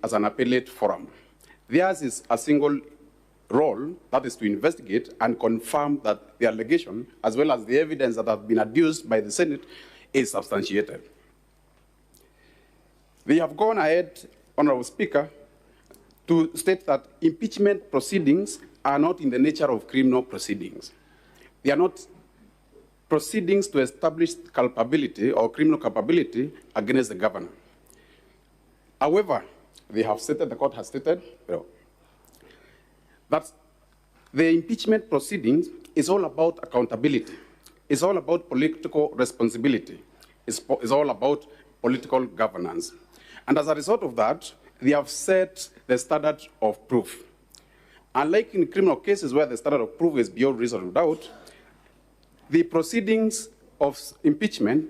as an appellate forum. Theirs is a single role, that is to investigate and confirm that the allegation, as well as the evidence that has been adduced by the Senate, is substantiated. They have gone ahead, Honorable Speaker, to state that impeachment proceedings are not in the nature of criminal proceedings. They are not proceedings to establish culpability or criminal culpability against the governor. However, they have stated, the court has stated, that the impeachment proceedings is all about accountability. It's all about political responsibility. It's all about political governance. And as a result of that, they have set the standard of proof. Unlike in criminal cases where the standard of proof is beyond reasonable doubt, the proceedings of impeachment,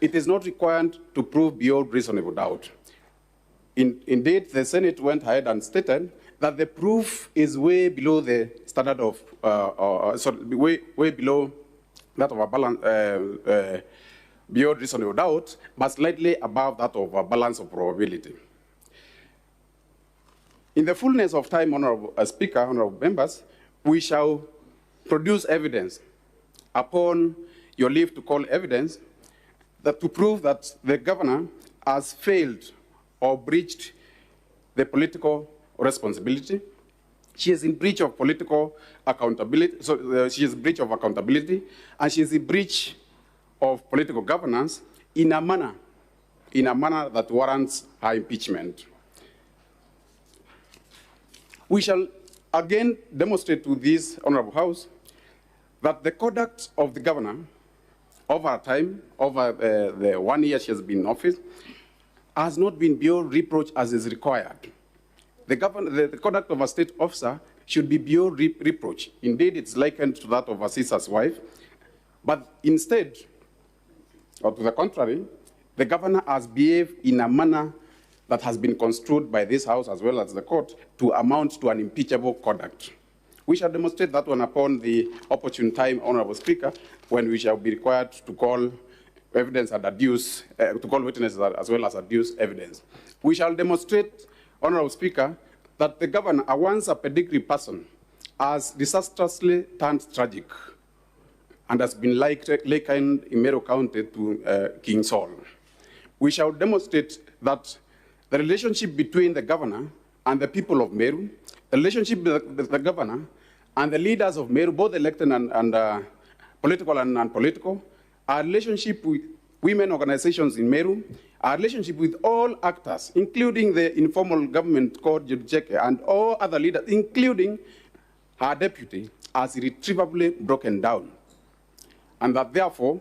it is not required to prove beyond reasonable doubt. Indeed, the Senate went ahead and stated that the proof is way below the standard of, way below that of a balance, beyond reasonable doubt, but slightly above that of a balance of probability. In the fullness of time, Honorable Speaker, Honorable Members, we shall produce evidence upon your leave to call evidence that to prove that the governor has failed or breached the political responsibility. She is in breach of political accountability, she is in breach of accountability, and she is in breach of political governance in a manner that warrants her impeachment. We shall again demonstrate to this Honorable House that the conduct of the governor over time, over the 1 year she has been in office, has not been beyond reproach as is required. The conduct of a state officer should be beyond reproach. Indeed, it's likened to that of a sister's wife. But instead, or to the contrary, the governor has behaved in a manner that has been construed by this House as well as the court to amount to an impeachable conduct. We shall demonstrate that one upon the opportune time, Honorable Speaker, when we shall be required to call evidence and adduce, to call witnesses as well as adduce evidence. We shall demonstrate, Honorable Speaker, that the governor, a once a pedigree person, has disastrously turned tragic and has been likened in Meru County to King Saul. We shall demonstrate that the relationship between the governor and the people of Meru, the relationship with the governor and the leaders of Meru, both elected and political and non-political, our relationship with women organizations in Meru, our relationship with all actors, including the informal government called Yake and all other leaders, including our deputy, has irretrievably broken down. And that therefore,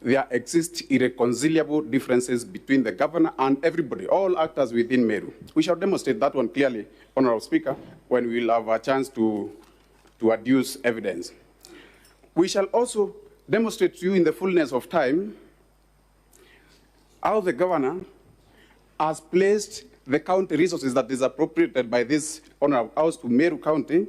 there exist irreconcilable differences between the governor and everybody, all actors within Meru. We shall demonstrate that one clearly, Honorable Speaker, when we will have a chance to adduce evidence. We shall also demonstrate to you in the fullness of time how the governor has placed the county resources that is appropriated by this Honorable House to Meru County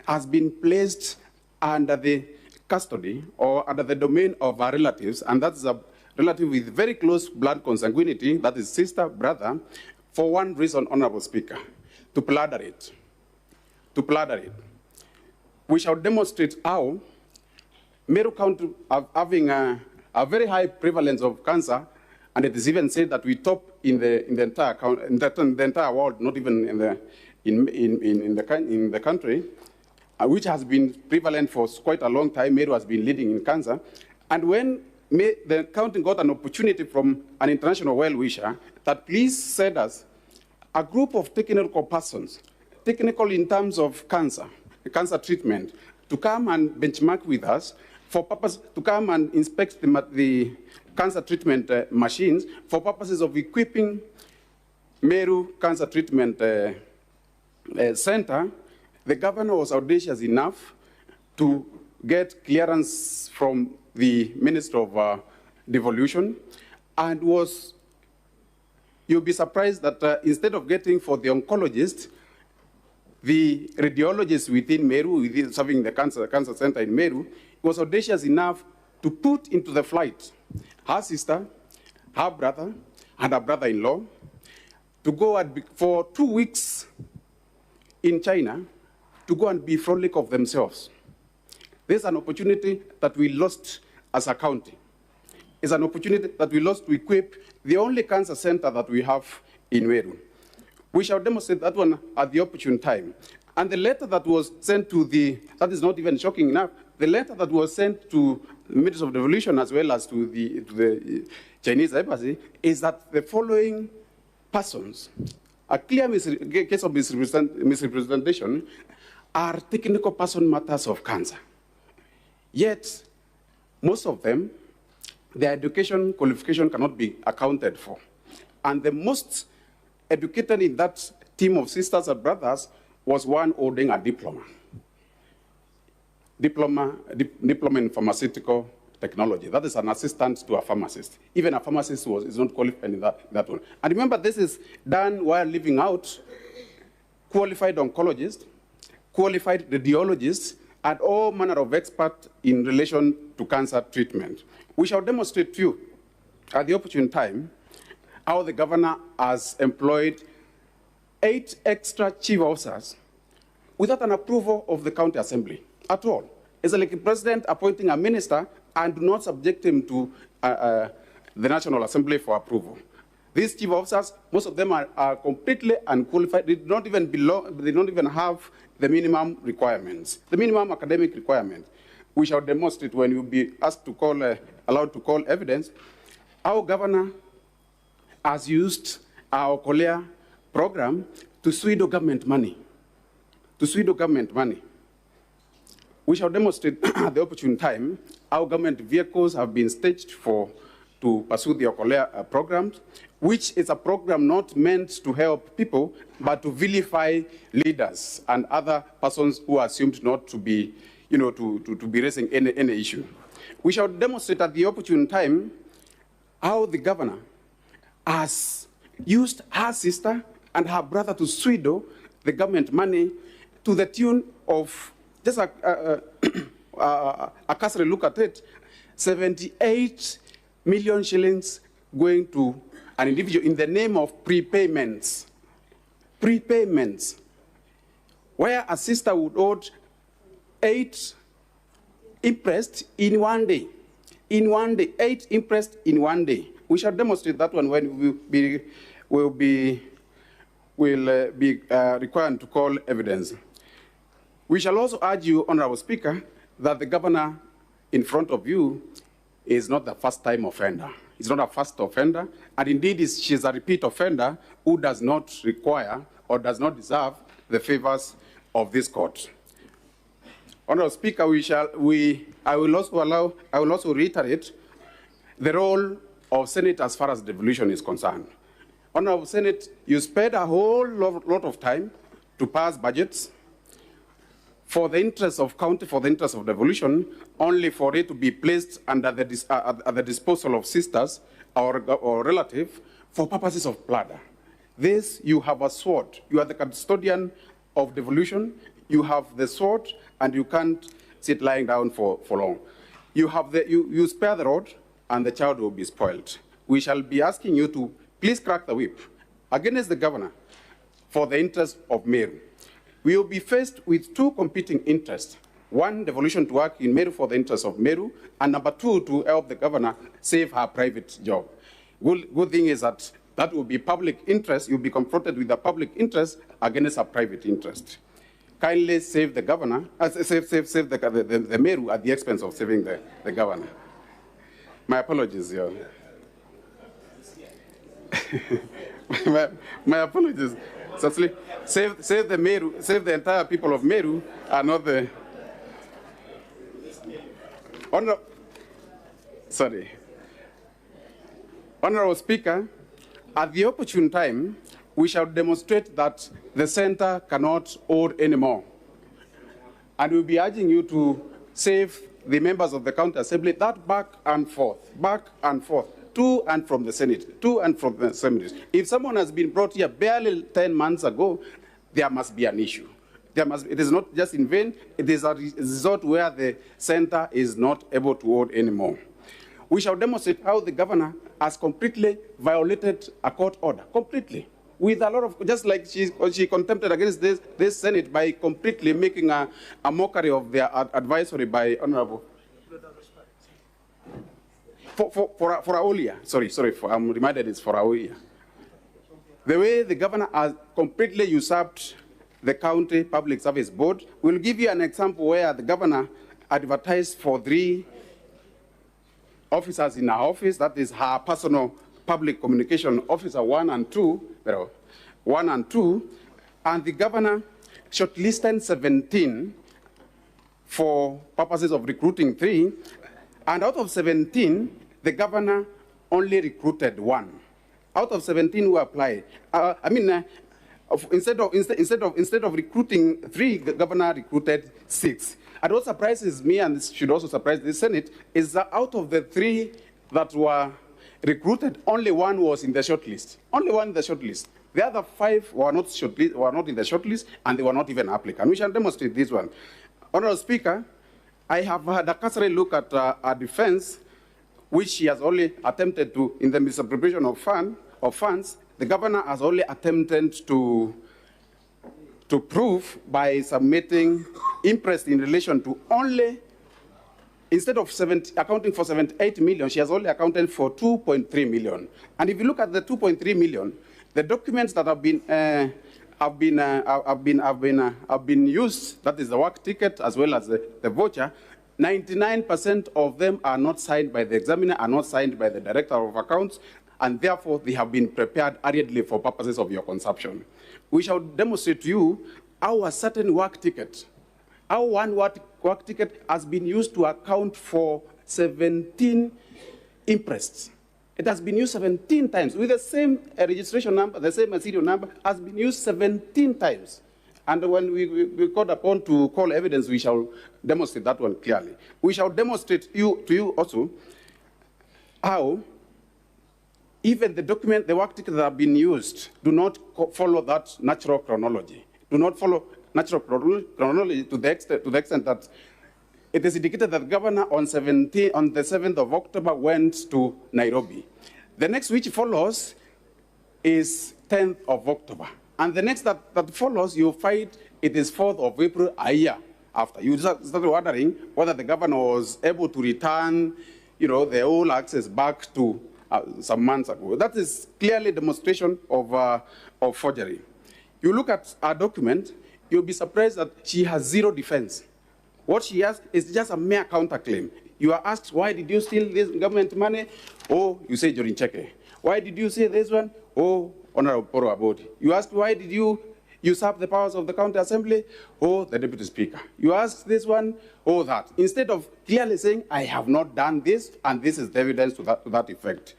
has been placed under the custody or under the domain of our relatives, and that's a relative with very close blood consanguinity, that is sister, brother, for one reason, Honorable Speaker, to plunder it. To plunder it. We shall demonstrate how Meru County having a very high prevalence of cancer, and it is even said that we top in the entire world, not even in the country, which has been prevalent for quite a long time. Meru has been leading in cancer. And when the county got an opportunity from an international well-wisher that please send us a group of technical persons, technical in terms of cancer treatment, to come and benchmark with us for purpose, to come and inspect the cancer treatment machines for purposes of equipping Meru Cancer Treatment Center, the governor was audacious enough to get clearance from the Minister of Devolution, and you'll be surprised that instead of getting for the oncologist, the radiologist within Meru, serving the cancer center in Meru, was audacious enough to put into the flight her sister, her brother, and her brother-in-law, to go and for 2 weeks in China to go and be frolic of themselves. There's an opportunity that we lost as a county. It's an opportunity that we lost to equip the only cancer center that we have in Meru. We shall demonstrate that one at the opportune time. And the letter that was sent to that is not even shocking enough, the letter that was sent to the Minister of Devolution as well as to the Chinese embassy is that the following persons, a clear case of misrepresentation, are technical person matters of cancer. Yet, most of them, their education qualification cannot be accounted for. And the most educated in that team of sisters and brothers was one holding a diploma. Diploma in pharmaceutical technology. That is an assistant to a pharmacist. Even a pharmacist is not qualified in that one. And remember, this is done while leaving out qualified oncologists, qualified radiologists, and all manner of experts in relation to cancer treatment. We shall demonstrate to you at the opportune time how the governor has employed 8 extra chief officers without an approval of the county assembly at all. It's like the president appointing a minister and do not subject him to the National Assembly for approval. These chief officers, most of them are completely unqualified. They don't even have the minimum requirements, the minimum academic requirements. We shall demonstrate when you be asked to call, allowed to call evidence. Our governor has used our Kolea program to pseudo government money. We shall demonstrate at the opportune time how government vehicles have been staged to pursue the Kolea programs, which is a program not meant to help people, but to vilify leaders and other persons who are assumed not to be, to be raising any issue. We shall demonstrate at the opportune time how the governor has used her sister and her brother to swindle the government money to the tune of, just a cursory look at it, 78 million shillings going to an individual in the name of prepayments. Prepayments. Where a sister would owe 8 interest in 1 day. In 1 day, 8 interest in 1 day. We shall demonstrate that one when we'll be required to call evidence. We shall also urge you, Honorable Speaker, that the governor in front of you is not the first-time offender. He's not a first offender, and indeed she's a repeat offender who does not require or does not deserve the favors of this court. Honorable Speaker, I will also reiterate the role of Senate as far as devolution is concerned. Honorable Senate, you spent a whole lot of time to pass budgets for the interest of county, for the interest of devolution, only for it to be placed under at the disposal of sisters or relatives for purposes of bladder. This, you have a sword. You are the custodian of devolution. You have the sword, and you can't sit lying down for long. You spare the rod, and the child will be spoiled. We shall be asking you to please crack the whip against the governor for the interest of Meru. We will be faced with 2 competing interests. 1, devolution to work in Meru for the interest of Meru, and number 2, to help the governor save her private job. Good thing is that will be public interest. You'll be confronted with a public interest against a private interest. Kindly save the governor, save the Meru at the expense of saving the governor. My apologies, Your my apologies. Certainly, save the Meru, save the entire people of Meru, and not the Honorable Speaker, at the opportune time, we shall demonstrate that the center cannot hold anymore. And we'll be urging you to save the members of the County Assembly that back and forth, to and from the Senate, to and from the assemblies. If someone has been brought here barely 10 months ago, there must be an issue. It is not just in vain, it is a result where the center is not able to hold anymore. We shall demonstrate how the governor has completely violated a court order, completely. with a lot of, just like she contempted against this Senate by completely making a mockery of their advisory by Honorable. For Aulia, sorry, I'm reminded it's for Aulia. The way the governor has completely usurped the county public service board. We'll give you an example where the governor advertised for 3 officers in her office, that is her personal public communication officer 1 and 2, and the governor shortlisted 17 for purposes of recruiting 3, and out of 17, the governor only recruited 1. Out of 17 who applied, instead of recruiting 3, the governor recruited 6. And what surprises me, and this should also surprise the Senate, is that out of the 3 that were recruited, only 1 was in the shortlist. Only 1 in the shortlist. The other 5 were not in the shortlist, and they were not even applicants. We shall demonstrate this one. Honorable Speaker, I have had a cursory look at our defense, which she has only attempted to, in the misappropriation of funds, the governor has only attempted to prove by submitting interest in relation to only, instead of accounting for 78 million, she has only accounted for 2.3 million. And if you look at the 2.3 million, the documents that have been used, that is the work ticket as well as the voucher, 99% of them are not signed by the examiner, are not signed by the director of accounts, and therefore they have been prepared hurriedly for purposes of your consumption. We shall demonstrate to you how a certain work ticket, how one work ticket has been used to account for 17 interests. It has been used 17 times with the same registration number, the same serial number, has been used 17 times. And when we called upon to call evidence, we shall demonstrate that one clearly. We shall demonstrate to you also how even the work tickets that have been used do not follow that natural chronology. Do not follow natural chronology to the extent that it is indicated that the governor on the 7th of October went to Nairobi. The next which follows is 10th of October. And the next that follows, you find it is 4th of April, a year after. You started wondering whether the governor was able to return, the whole access back to some months ago. That is clearly demonstration of forgery. You look at our document, you'll be surprised that she has 0 defense. What she has is just a mere counterclaim. You are asked, why did you steal this government money? Oh, you say during yake. Why did you say this one? Oh, Honorable Poro Abodi. You ask, why did you usurp the powers of the county assembly? Oh, the deputy speaker. You ask this one, oh, that. Instead of clearly saying, I have not done this, and this is the evidence to that effect.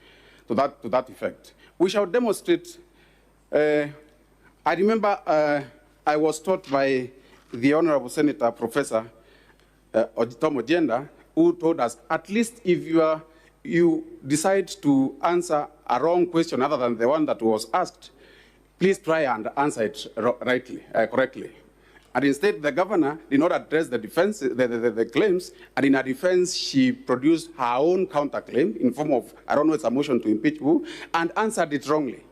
We shall demonstrate. I remember I was taught by the Honorable Senator, Professor Tom Ojenda, who told us, at least if you decide to answer a wrong question other than the one that was asked, please try and answer it correctly. And instead, the governor did not address the defense, the claims, and in her defense, she produced her own counterclaim in form of, I don't know, it's a motion to impeach who, and answered it wrongly.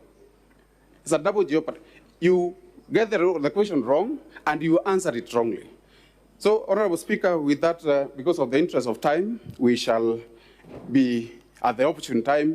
It's a double jeopardy. You get the question wrong, and you answer it wrongly. So, Honorable Speaker, with that, because of the interest of time, we shall be at the opportune time